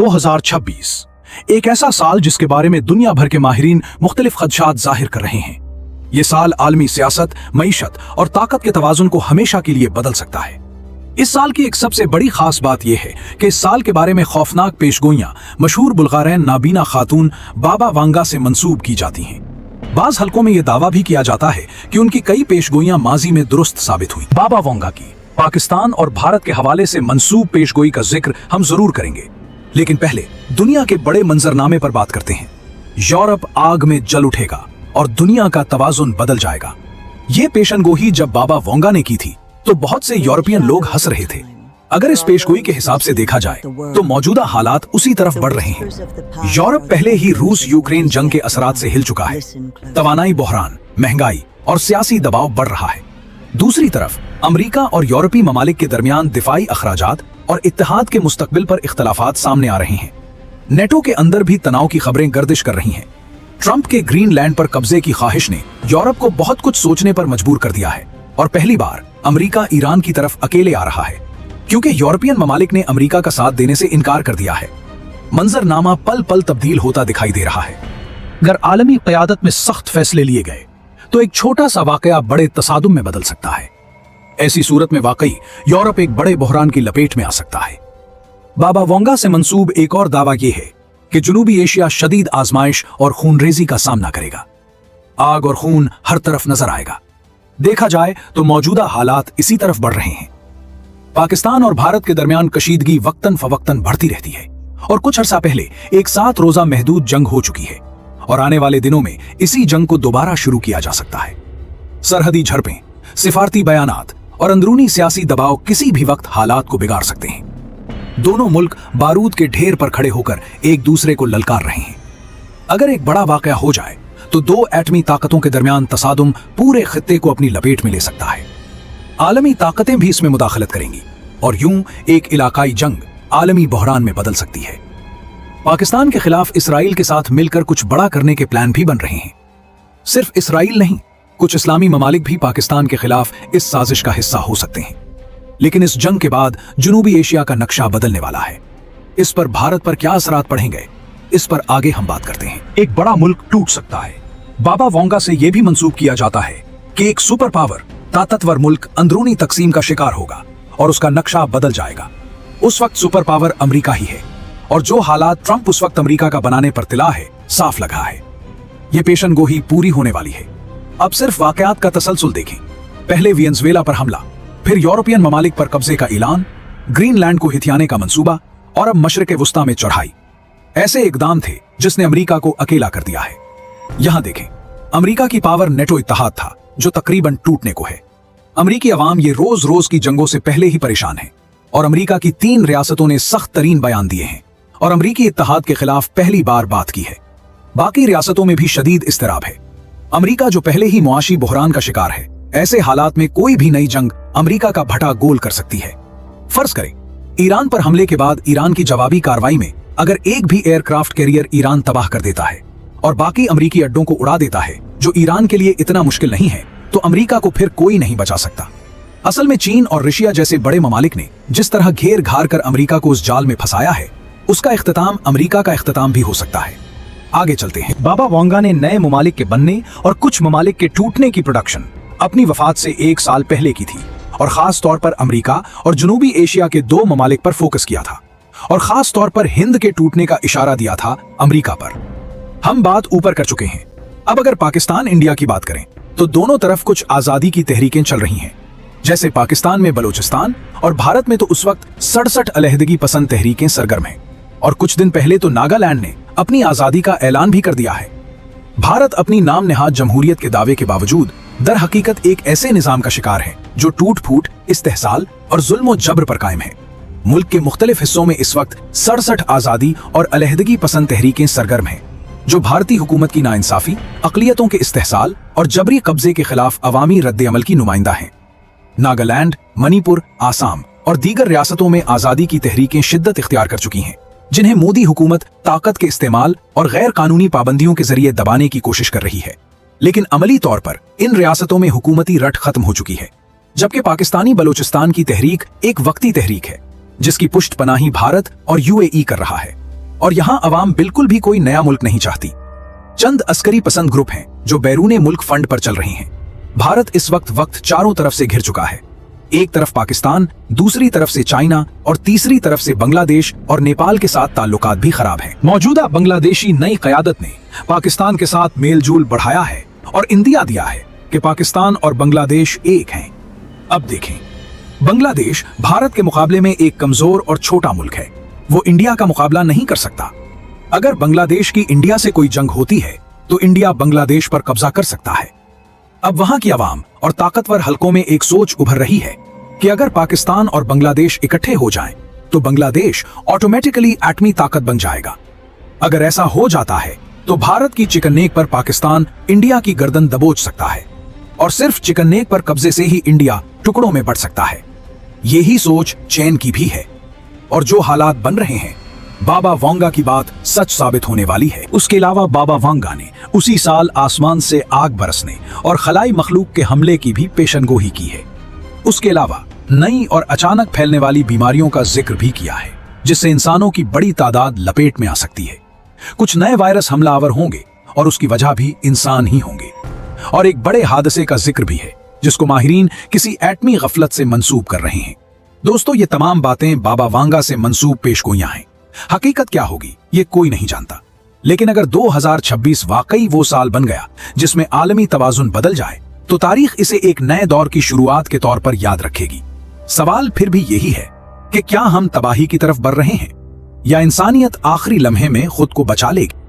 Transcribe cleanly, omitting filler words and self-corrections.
2026 एक ऐसा साल जिसके बारे में दुनिया भर के माहिरीन मुख्तलिफ खदशात जाहिर कर रहे हैं। ये साल आलमी सियासत, मईशत और ताकत के तवाजुन को हमेशा के लिए बदल सकता है। इस साल की एक सबसे बड़ी खास बात यह है कि इस साल के बारे में खौफनाक पेशगोइयां मशहूर बुल्गारैन नाबीना खातून बाबा वांगा से मंसूब की जाती हैं। बाज हलकों में यह दावा भी किया जाता है कि उनकी कई पेशगोइयां माजी में दुरुस्त साबित हुई। बाबा वांगा की पाकिस्तान और भारत के हवाले से मंसूब पेशगोई का जिक्र हम जरूर करेंगे, लेकिन पहले दुनिया के बड़े मंजरनामे पर बात करते हैं। यूरोप आग में जल उठेगा और दुनिया का तवाजुन बदल जाएगा। ये पेशनगोही जब बाबा वांगा ने की थी तो बहुत से यूरोपियन लोग हंस रहे थे। अगर इस पेशगोई के हिसाब से देखा जाए तो मौजूदा हालात उसी तरफ बढ़ रहे हैं। यूरोप पहले ही रूस यूक्रेन जंग के असरात से हिल चुका है। तवानाई बहरान, महंगाई और सियासी दबाव बढ़ रहा है। दूसरी तरफ अमेरिका और यूरोपीय ममालिक के दरमियान दिफाई अखराजात और इत्तेहाद के मुस्तकबिल पर इख्तलाफात सामने आ रहे हैं। नेटो के अंदर भी तनाव की खबरें गर्दिश कर रही हैं। ट्रंप के ग्रीनलैंड पर कब्जे की ख्वाहिश ने यूरोप को बहुत कुछ सोचने पर मजबूर कर दिया है और पहली बार अमेरिका ईरान की तरफ अकेले आ रहा है, क्योंकि यूरोपियन ममालिक ने अमेरिका का साथ देने से इनकार कर दिया है। मंजरनामा पल पल तब्दील होता दिखाई दे रहा है। अगर आलमी क़यादत में सख्त फैसले लिए गए तो एक छोटा सा वाकया बड़े तसादुम में बदल सकता है। ऐसी सूरत में वाकई यूरोप एक बड़े बहरान की लपेट में आ सकता है। बाबा वांगा से मंसूब एक और दावा यह है कि जनूबी एशिया शदीद आजमाइश और खूनरेजी का सामना करेगा। आग और खून हर तरफ नजर आएगा। देखा जाए तो मौजूदा हालात इसी तरफ बढ़ रहे हैं। पाकिस्तान और भारत के दरमियान कशीदगी वक्तन फवक्तन बढ़ती रहती है और कुछ अरसा पहले एक 7 रोजा महदूद जंग हो चुकी है और आने वाले दिनों में इसी जंग को दोबारा शुरू किया जा सकता है। सरहदी झड़पें, सिफारती बयानात और अंदरूनी सियासी दबाव किसी भी वक्त हालात को बिगाड़ सकते हैं। दोनों मुल्क बारूद के ढेर पर खड़े होकर एक दूसरे को ललकार रहे हैं। अगर एक बड़ा वाकया हो जाए तो 2 एटमी ताकतों के दरमियान तसादुम पूरे खित्ते को अपनी लपेट में ले सकता है। आलमी ताकतें भी इसमें मुदाखलत करेंगी और यूं एक इलाकाई जंग आलमी बहरान में बदल सकती है। पाकिस्तान के खिलाफ इसराइल के साथ मिलकर कुछ बड़ा करने के प्लान भी बन रहे हैं। सिर्फ इसराइल नहीं, कुछ इस्लामी ममालिक भी पाकिस्तान के खिलाफ इस साजिश का हिस्सा हो सकते हैं। लेकिन इस जंग के बाद जनूबी एशिया का नक्शा बदलने वाला है। इस पर भारत पर क्या असरात पड़ेंगे, इस पर आगे हम बात करते हैं। एक बड़ा मुल्क टूट सकता है। बाबा वांगा से यह भी मंसूब किया जाता है कि एक सुपर पावर ताकतवर मुल्क अंदरूनी तकसीम का शिकार होगा और उसका नक्शा बदल जाएगा। उस वक्त सुपर पावर अमेरिका ही है और जो हालात ट्रंप उस वक्त अमेरिका का बनाने पर तिला है, साफ लगा है। यह पेशनगोही पूरी होने वाली है। अब सिर्फ वाकयात का तसलसल देखें। पहले वेनेजुएला पर हमला, फिर यूरोपियन ममालिक पर कब्जे का ऐलान, ग्रीनलैंड को हिथियाने का मंसूबा और अब मशरिक वुस्ता में चढ़ाई। ऐसे इकदाम थे जिसने अमेरिका को अकेला कर दिया है। यहां देखें, अमेरिका की पावर नेटो इत्तेहाद था जो तकरीबन टूटने को है। अमेरिकी अवाम ये रोज रोज की जंगों से पहले ही परेशान है और अमेरिका की 3 रियासतों ने सख्त तरीन बयान दिए हैं और अमेरिकी इत्तेहाद के खिलाफ पहली बार बात की है। बाकी रियासतों में भी शदीद इस्तिराब है। अमेरिका जो पहले ही मुआशी बहरान का शिकार है, ऐसे हालात में कोई भी नई जंग अमेरिका का भटा गोल कर सकती है। फर्ज करें ईरान पर हमले के बाद ईरान की जवाबी कार्रवाई में अगर एक भी एयरक्राफ्ट कैरियर ईरान तबाह कर देता है और बाकी अमेरिकी अड्डों को उड़ा देता है, जो ईरान के लिए इतना मुश्किल नहीं है, तो अमेरिका को फिर कोई नहीं बचा सकता। असल में चीन और रशिया जैसे बड़े ममालिक ने जिस तरह घेर घार कर अमेरिका को उस जाल में फंसाया है, उसका इख्तिताम अमेरिका का इख्तिताम भी हो सकता है। आगे चलते हैं। बाबा वांगा ने नए ममालिक के बनने और कुछ ममालिक के टूटने की प्रोडक्शन अपनी वफात से 1 साल पहले की थी और खास तौर पर अमेरिका और जनूबी एशिया के 2 ममालिक पर फोकस किया था और खास तौर पर हिंद के टूटने का इशारा दिया था अमेरिका पर। हम बात ऊपर कर चुके हैं। अब अगर पाकिस्तान इंडिया की बात करें तो दोनों तरफ कुछ आजादी की तहरीकें चल रही हैं। जैसे पाकिस्तान में बलोचिस्तान और भारत में तो उस वक्त 67 अलहदगी पसंद तहरीकें सरगर्म हैं और कुछ दिन पहले तो नागालैंड ने अपनी आजादी का ऐलान भी कर दिया है। भारत अपनी नाम नेहाद जमहूरियत के दावे के बावजूद दर हकीकत एक ऐसे निजाम का शिकार है जो टूट फूट, इस्तेहसाल और जुल्म जबर पर कायम है। मुल्क के मुख्तलिफ हिस्सों में इस वक्त 67 आजादी और अलहदगी पसंद तहरीकें सरगर्म हैं, जो भारतीय हुकूमत की नाइंसाफी, अक़लियतों के इस्तेहसाल और जबरी कब्जे के खिलाफ अवामी रद्द अमल की नुमाइंदा हैं। नागालैंड, मणिपुर, आसाम और दीगर रियासतों में आजादी की तहरीकें शिद्दत इख्तियार कर चुकी हैं, जिन्हें मोदी हुकूमत ताकत के इस्तेमाल और गैर कानूनी पाबंदियों के जरिए दबाने की कोशिश कर रही है। लेकिन अमली तौर पर इन रियासतों में हुकूमती रट खत्म हो चुकी है, जबकि पाकिस्तानी बलोचिस्तान की तहरीक एक वक्ती तहरीक है जिसकी पुष्ट पनाही भारत और यूएई कर रहा है। और यहाँ अवाम बिल्कुल भी कोई नया मुल्क नहीं चाहती। चंद अस्करी पसंद ग्रुप हैं जो बैरूने मुल्क फंड पर चल रहे हैं। भारत इस वक्त चारों तरफ से घिर चुका है। एक तरफ पाकिस्तान, दूसरी तरफ से चाइना और तीसरी तरफ से बांग्लादेश और नेपाल के साथ ताल्लुकात भी खराब हैं। मौजूदा बांग्लादेशी नई क़यादत ने पाकिस्तान के साथ मेल जोल बढ़ाया है और इंदिया दिया है कि पाकिस्तान और बांग्लादेश एक हैं। अब देखें, बांग्लादेश भारत के मुकाबले में एक कमजोर और छोटा मुल्क है। वो इंडिया का मुकाबला नहीं कर सकता। अगर बांग्लादेश की इंडिया से कोई जंग होती है तो इंडिया बांग्लादेश पर कब्जा कर सकता है। अब वहां की आवाम और ताकतवर हलकों में एक सोच उभर रही है कि अगर पाकिस्तान और बांग्लादेश इकट्ठे हो जाएं, तो बांग्लादेश ऑटोमेटिकली एटमी ताकत बन जाएगा। अगर ऐसा हो जाता है तो भारत की चिकन नेक पर पाकिस्तान इंडिया की गर्दन दबोच सकता है और सिर्फ चिकन नेक पर कब्जे से ही इंडिया टुकड़ों में बढ़ सकता है। यही सोच चैन की भी है और जो हालात बन रहे हैं, बाबा वांगा की बात सच साबित होने वाली है। उसके अलावा बाबा वांगा ने उसी साल आसमान से आग बरसने और खलाई मखलूक के हमले की भी पेशनगोही की है। उसके अलावा नई और अचानक फैलने वाली बीमारियों का जिक्र भी किया है, जिससे इंसानों की बड़ी तादाद लपेट में आ सकती है। कुछ नए वायरस हमलावर होंगे और उसकी वजह भी इंसान ही होंगे। और एक बड़े हादसे का जिक्र भी है जिसको माहिरीन किसी एटमी गफलत से मंसूब कर रहे हैं। दोस्तों, ये तमाम बातें बाबा वांगा से मंसूब पेशगोइयां हैं। हकीकत क्या होगी ये कोई नहीं जानता, लेकिन अगर 2026 वाकई वो साल बन गया जिसमें आलमी तवाजुन बदल जाए तो तारीख इसे एक नए दौर की शुरुआत के तौर पर याद रखेगी। सवाल फिर भी यही है कि क्या हम तबाही की तरफ बढ़ रहे हैं या इंसानियत आखिरी लम्हे में खुद को बचा लेगी।